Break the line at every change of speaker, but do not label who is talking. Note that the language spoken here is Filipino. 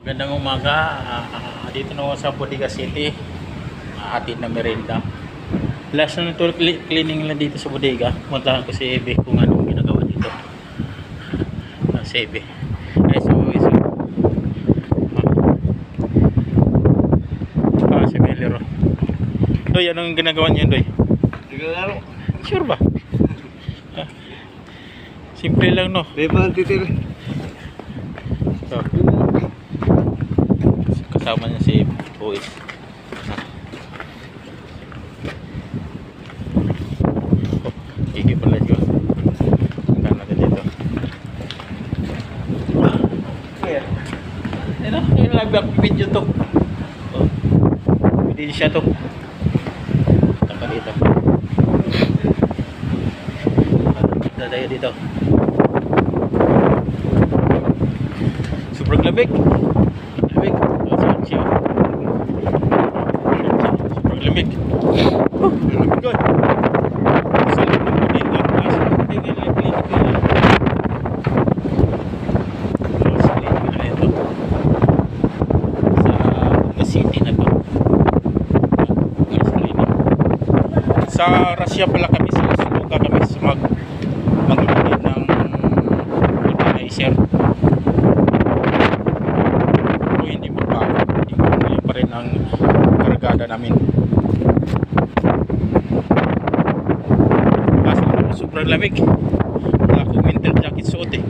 Gandang umaga, dito na ako sa Bodega City, atid na merienda. Last na ito cleaning lang dito sa bodega. Puntahan ko si Ebe kung anong ginagawa dito. Si Ebe. Ay, si Melero. Doy, anong ginagawa niyo, Doy?
Nagalaro.
Sure ba? Simple lang, no?
May mga titir.
So, kasama niya si Boys. Gigi pala yun. Hanggang natin dito. Ano? Yung live video to. Oh. Hindi siya to. Taka dito. Dadayo dito. Sobrang labig. Lamig. Saan siya? Sobrang lamig. Oh, lamig ko. Sa loob ng bodega. Hindi nila i-clean ko yan. Sa clean ko na ito. Sa city na to. Sa Russia pala kami. Sa Sunuga kami. Sa mag-clean ng organizer. Ang kargada namin. Sobrang lamig. Wala akong winter jacket suot eh.